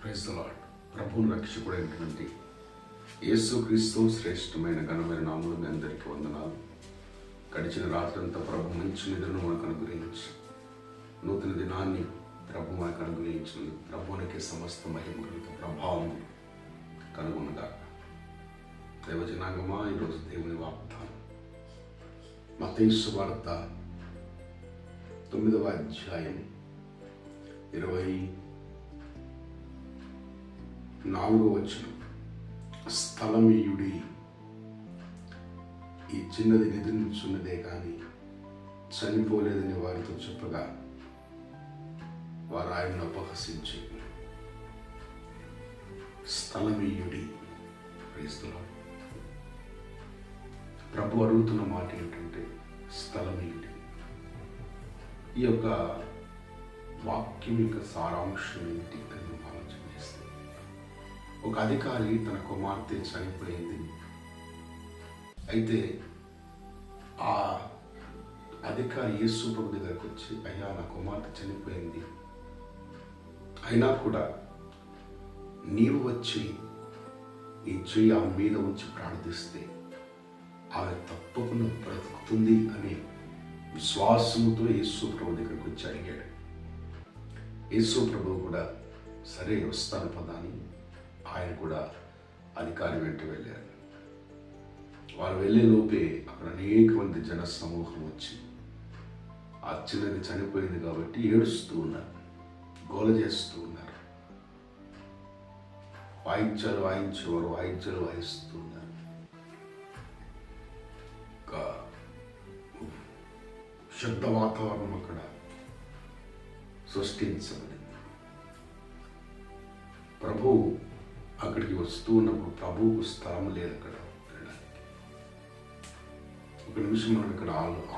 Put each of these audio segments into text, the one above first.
Praise the lord. ప్రభువును రక్షకుడైనటువంటి యేసుక్రీస్తు శ్రేష్టమైన ఘనమైన నామములో మీ అందరికీ వందనాలు. గడిచిన రాత్రంతా ప్రభు మంచి నిద్రను మనకు అనుగ్రహించి నూతన దినాన్ని ప్రభు మనకు అనుగ్రహించింది. ప్రభువునికి సమస్త మహిమలు ప్రభావం కనుగొనగా. దైవజనాంగమా, ఈరోజు దేవుని వాగ్దానం మత్తయి సువార్త 9వ అధ్యాయం 24వ వచనం. స్థలమీయుడి, ఈ చిన్నది నిద్రించున్నదే కానీ చనిపోలేదని వారితో చెప్పగా వారు ఆయనను అపహసించి స్థలమీయుడి. ప్రభు అడుగుతున్న మాట ఏంటంటే స్థలమీయుడి. ఈ యొక్క వాక్యం యొక్క సారాంశం ఏంటి అని మనం ఆలోచన చేస్తే, ఒక అధికారి తన కుమార్తె చనిపోయింది. అయితే ఆ అధికారి యేసు ప్రభు దగ్గరకు వచ్చి, అయ్యా నా కుమార్తె చనిపోయింది, అయినా కూడా నీవు వచ్చి నీ చెయ్యి ఆమె మీద ఉంచి ప్రార్థిస్తే ఆమె తప్పకుండా బ్రతుకుతుంది అని విశ్వాసముతో యేసు ప్రభు దగ్గరకు వచ్చి అడిగాడు. యేసు ప్రభు కూడా సరే వస్తాను పదా అని ఆయన కూడా అధికారి వెంట వెళ్ళారు. వారు వెళ్ళే లోపే అక్కడ అనేక మంది జన సమూహం వచ్చి ఆ చిన్నది చనిపోయింది కాబట్టి ఏడుస్తూ ఉన్నారు, గోల చేస్తూ ఉన్నారు. వాయిద్యాలు వాయించేవారు వాయిద్యాలు వాయిస్తూ ఉన్నారు. శబ్ద వాతావరణం అక్కడ సృష్టించబడింది. ప్రభు అక్కడికి వస్తూ ఉన్నప్పుడు ప్రభువుకు స్థలం లేదు అక్కడ వెళ్ళడానికి. ఒక నిమిషం మనం ఇక్కడ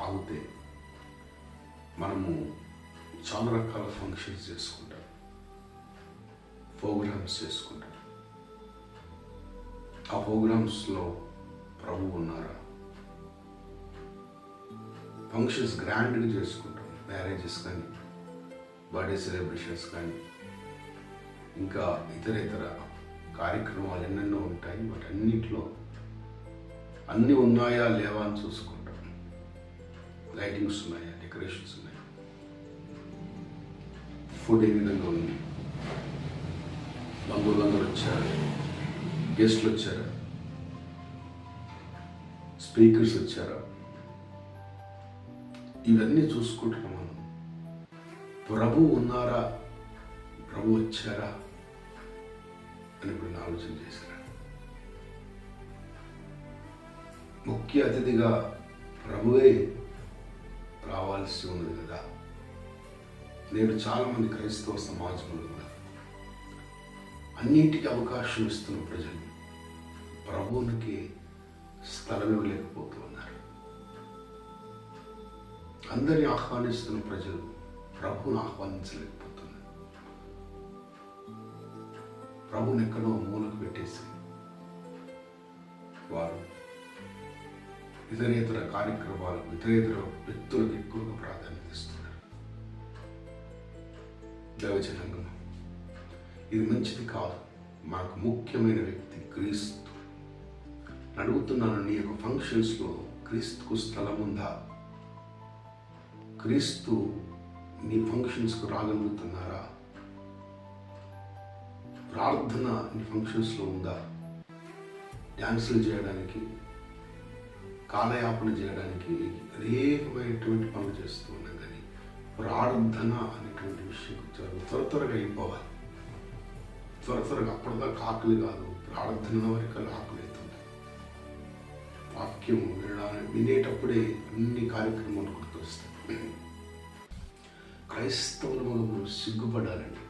ఆగితే మనము చాలా రకాల ఫంక్షన్స్ చేసుకుంటాం, ప్రోగ్రామ్స్ చేసుకుంటాం. ఆ ప్రోగ్రామ్స్లో ప్రభు ఉన్నారా? ఫంక్షన్స్ గ్రాండ్గా చేసుకుంటాం, మ్యారేజెస్ కానీ బర్త్డే సెలబ్రేషన్స్ కానీ ఇంకా ఇతర కార్యక్రమాలు ఎన్నెన్నో ఉంటాయి. వాటన్నిటిలో అన్నీ ఉన్నాయా లేవా అని చూసుకుంటాం. లైటింగ్స్ ఉన్నాయా, డెకరేషన్స్ ఉన్నాయా, ఫుడ్ ఏ విధంగా ఉంది, బంధువులందరూ వచ్చారు, గెస్ట్లు వచ్చారా, స్పీకర్స్ వచ్చారా, ఇవన్నీ చూసుకుంటున్నాం మనం. ప్రభు ఉన్నారా, ప్రభు వచ్చారా అని ఇప్పుడు ఆలోచన చేశారా? ముఖ్య అతిథిగా ప్రభువే రావాల్సి ఉన్నది కదా. నేడు చాలామంది క్రైస్తవ సమాజంలో కూడా అన్నిటికీ అవకాశం ఇస్తున్న ప్రజలు ప్రభువునికి స్థలం ఇవ్వలేకపోతూ ఉన్నారు. అందరినీ ఆహ్వానిస్తున్న ప్రజలు ప్రభువును ఆహ్వానించలేకపోతున్నారు. ప్రభువుని ఎక్కడో మూలకు పెట్టేసి వారు ఇతరేతర కార్యక్రమాలకు, ఇతరేతర వ్యక్తులకు ఎక్కువగా ప్రాధాన్యత ఇస్తున్నారు. దైవజనాంగం, ఇది మంచిది కాదు. మనకు ముఖ్యమైన వ్యక్తి క్రీస్తు. అడుగుతున్నాను, నీ యొక్క ఫంక్షన్స్లో క్రీస్తుకు స్థలం ఉందా? క్రీస్తు నీ ఫంక్షన్స్కు రాగలుగుతున్నారా? ప్రార్థన నీ ఫంక్షన్స్లో ఉందా? డ్యాన్సులు చేయడానికి, కాలయాపన చేయడానికి అనేకమైనటువంటి పనులు చేస్తూ ఉన్నాం, కానీ ప్రార్థన అనేటువంటి విషయం త్వరగా అయిపోవాలి. త్వరగా అప్పటిదాకా ఆకలి కాదు, ప్రార్థన వరకు ఆకలి అవుతుంది. వాక్యం వినేటప్పుడే అన్ని కార్యక్రమాలు గుర్తొస్తాయి. క్రైస్తవులు మనం సిగ్గుపడాలండి,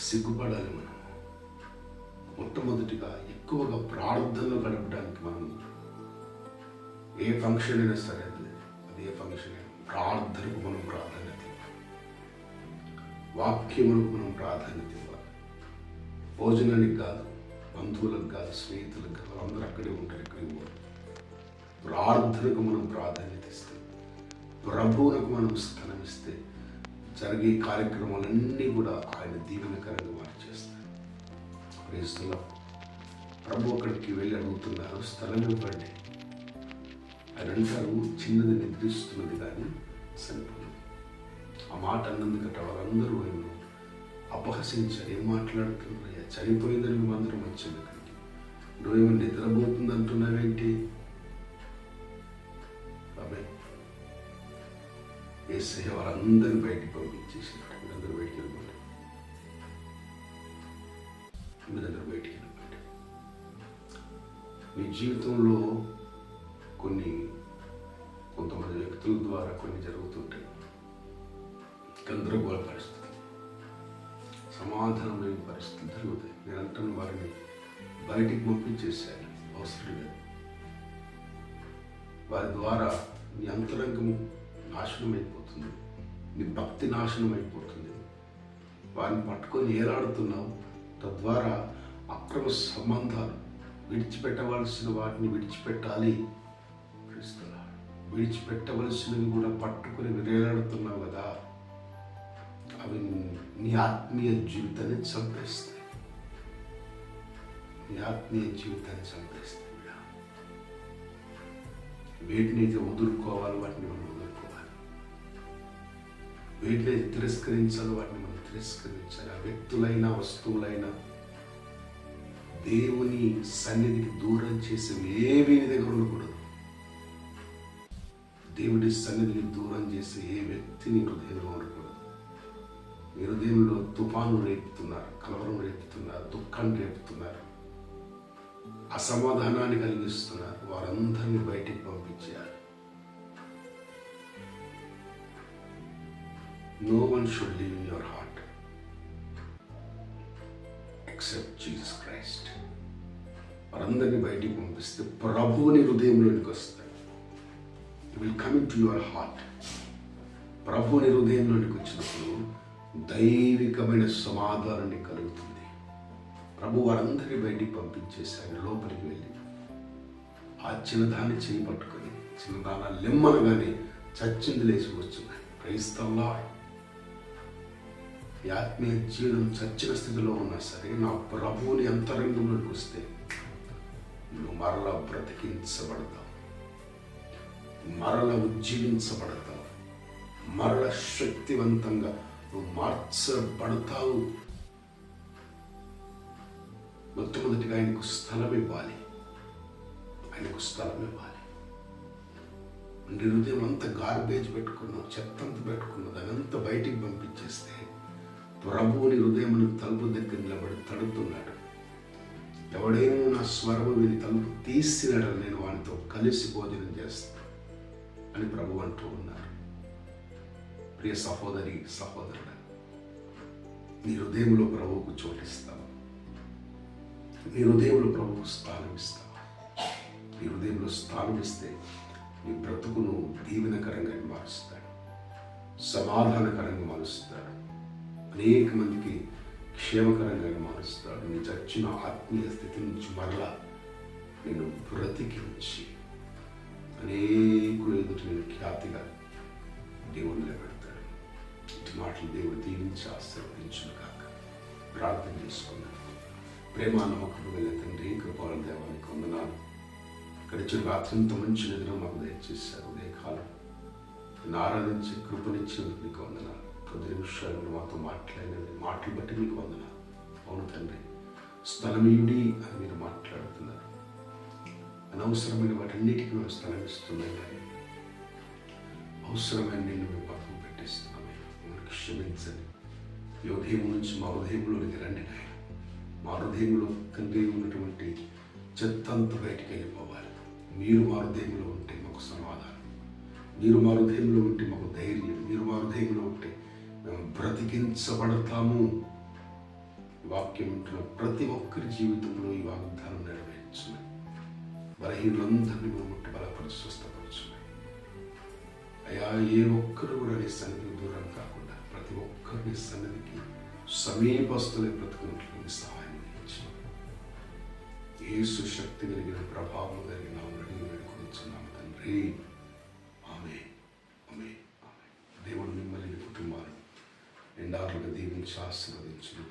సిగ్గుపడాలి. మనం మొట్టమొదటిగా ఎక్కువగా ప్రార్థనలో గడపడానికి మనం ఏ ఫంక్షన్ అయినా సరే, అది ఏ ఫంక్షన్ అయినా ప్రార్థనకు మనం ప్రాధాన్యత ఇవ్వాలి, వాక్యములకు మనం ప్రాధాన్యత ఇవ్వాలి. భోజనానికి కాదు, బంధువులకు కాదు, స్నేహితులకు కాదు, అందరూ అక్కడే ఉంటారు, ఎక్కడికి పోరు. ప్రార్థనకు మనం ప్రాధాన్యత ఇస్తే, ప్రభువులకు మనం స్థలం ఇస్తే జరిగే కార్యక్రమాలన్నీ కూడా ఆయన దీవెనకరంగా మార్చేస్తారు. ప్రేస్తున్నా ప్రభు అక్కడికి వెళ్ళి అడుగుతున్నారు, స్థలం ఇవ్వండి. ఆయన అంటారు, చిన్నది నిద్రిస్తున్నది కానీ చనిపోయింది. ఆ మాట అన్నందుకట వాళ్ళందరూ ఆయన అపహసించారు. ఏం మాట్లాడుతున్నారయ్యా, చనిపోయిందని మేమందరం వచ్చింది ఇక్కడికి, నువ్వేమో నిద్రపోతుంది అంటున్నావేంటి? బాబాయ్ యేసయ్య వారందరినీ బయటికి పంపించేసారు. మీరందరూ బయటికి వెళ్ళిపోండి, మీరందరూ బయటికి వెళ్ళిపోండి. మీ జీవితంలో కొంతమంది వ్యక్తుల ద్వారా కొన్ని జరుగుతుంటాయి. గందరగోళ పరిస్థితి, సమాధానం లేని పరిస్థితులు జరుగుతాయి. నేను అంటున్న వారిని బయటికి పంపించేసాను, అవసరం లేదు. వారి ద్వారా నీ అంతరంగము నాశనం అయిపోతుంది, నీ భక్తి నాశనం అయిపోతుంది. వారిని పట్టుకొని ఏలాడుతున్నావు. తద్వారా అక్రమ సంబంధాలు, విడిచిపెట్టవలసిన వాటిని విడిచిపెట్టాలి. విడిచిపెట్టవలసినవి కూడా పట్టుకుని వేలాడుతున్నావు కదా, అవి నీ ఆత్మీయ జీవితాన్ని చంపేస్తాయి. నీ ఆత్మీయ జీవితాన్ని చంపేస్తాయి. వేటినైతే వదులుకోవాలో వాటిని మనం వదులుకోవాలి, వేటినైతే తిరస్కరించాలో వాటిని మనం తిరస్కరించాలి. ఆ వ్యక్తులైనా వస్తువులైనా దేవుని సన్నిధికి దూరం చేసేవి ఏవి నీ దగ్గర ఉండకూడదు. దేవుడి సన్నిధిని దూరం చేసే ఏ వ్యక్తిని హృదయంలో ఉండకూడదు. మీ హృదయంలో తుఫాను రేపుతున్నారు, కలవరం రేపుతున్నారు, దుఃఖాన్ని రేపుతున్నారు, అసమాధానాన్ని కలిగిస్తున్నారు. వారందరినీ బయటికి పంపించేయాలి. No one should live in your heart except Jesus Christ. వారందరినీ బయటికి పంపిస్తే ప్రభువుని హృదయంలోనికి వస్తాయి. It will come into your heart. ప్రభువుని హృదయంలోనికి వచ్చినప్పుడు దైవికమైన సమాధానాన్ని కలుగుతుంది. ప్రభు వారందరినీ బయటికి పంపించేసి ఆయన లోపలికి వెళ్ళి ఆ చిన్నదాన్ని చేయి పట్టుకొని, చిన్నదాన లెమ్మనగానే చచ్చింది లేచి కూర్చున్నాయి. Praise the lord. ఈ ఆత్మీయ జీవితం చచ్చిన స్థితిలో ఉన్నా సరే, నా ప్రభువుని అంతరంగంలోకి వస్తే నువ్వు మరలా బ్రతికించబడతావు, మరల ఉజ్జీవించబడతావు, మరల శక్తివంతంగా నువ్వు మార్చబడతావు. మొట్టమొదటిగా ఆయనకు స్థలం ఇవ్వాలి, ఆయనకు స్థలం ఇవ్వాలి. నీ హృదయం అంతా గార్బేజ్ పెట్టుకున్నావు, చెత్తంత పెట్టుకున్నావు, దాని అంతా బయటికి పంపించేస్తే ప్రభువుని హృదయం తలుపు దగ్గర నిలబడి తడుతున్నాడు. ఎవడైనా నా స్వరము విని తలుపు తీసినాడు, నేను వానితో కలిసి భోజనం చేస్తాను అని ప్రభు అంటూ ఉన్నారు. ప్రియ సహోదరి సహోదరుడు, నీ హృదయంలో ప్రభువుకు చోటిస్తావు, నీ హృదయంలో ప్రభువుకు స్థానం ఇస్తావు. నీ హృదయంలో స్థానం ఇస్తే నీ బ్రతుకును దీవెనకరంగా మారుస్తాడు, సమాధానకరంగా మారుస్తాడు, అనేక మందికి క్షేమకరంగా మారుస్తాడు. నీ చచ్చిన ఆత్మీయ స్థితి నుంచి మరలా నేను బ్రతికించి అనేకులు ఎదుటి నేను ఖ్యాతిగా దేవుడు నిలబెడతాడు. ఇటు మాటలు దేవుడు దీవించి ఆశీర్వదించును కాక. ప్రార్థన చేసుకున్నాను. ప్రేమ నమ్మకం వెళ్ళే తండ్రి, కృపాల దేవానికి వందనాలు. గడిచిన రాత్రింత మంచి నిద్ర మాకు దయచేశారు. ఉదయకాలం నేను ఆరాధించి కృపనిచ్చినందుకు నీకు వందనాలు. 10 నిమిషాలు మాతో మాట్లాడినది మాటలు బట్టి మీకు వందనాలు. అవును తండ్రి, స్థలమీయుడి అని మీరు మాట్లాడుతున్నారు. అనవసరమైన వాటన్నిటికీ మేము స్థలం ఇస్తున్నాం, కానీ అవసరమైన నేను మేము పక్కన పెట్టేస్తున్నామే. మమ్మల్ని క్షమించండి. ఈ ఉదయం నుంచి మా హృదయంలోనికి రండి నాయన. మా హృదయంలో తండ్రి ఉన్నటువంటి చెత్త అంతా బయటికి వెళ్ళిపోవాలి. మీరు మా హృదయంలో ఉంటే మాకు సమాధానం, మీరు మా హృదయంలో ఉంటే మాకు ధైర్యం, మీరు మా హృదయంలో ఉంటే మేము బ్రతికించబడతాము. వాక్యం ఉంటున్న ప్రతి ఒక్కరి జీవితంలో ఈ వాగ్దానం నెరవేర్చున్నాయి. బలహీనులందరినీ మేము ముట్టి బలపరిచి స్వస్థపరుచున్నాయి. అయ్యా, ఏ ఒక్కరు కూడా నీ సన్నిధికి దూరం కాకుండా ప్రతి ఒక్కరిని సన్నిధికి సమీపస్తులే బ్రతుకున్నట్లు నీ సహాయం ఇచ్చి యేసు శక్తి కలిగిన ప్రభావం కలిగిన అడిగి వేడుకొనిచున్నాము తండ్రి. ఆమేన్, ఆమేన్, ఆమేన్. దేవుడు మిమ్మల్ని కుటుంబాలు నిండారులుగా దీవించి ఆశీర్వదించును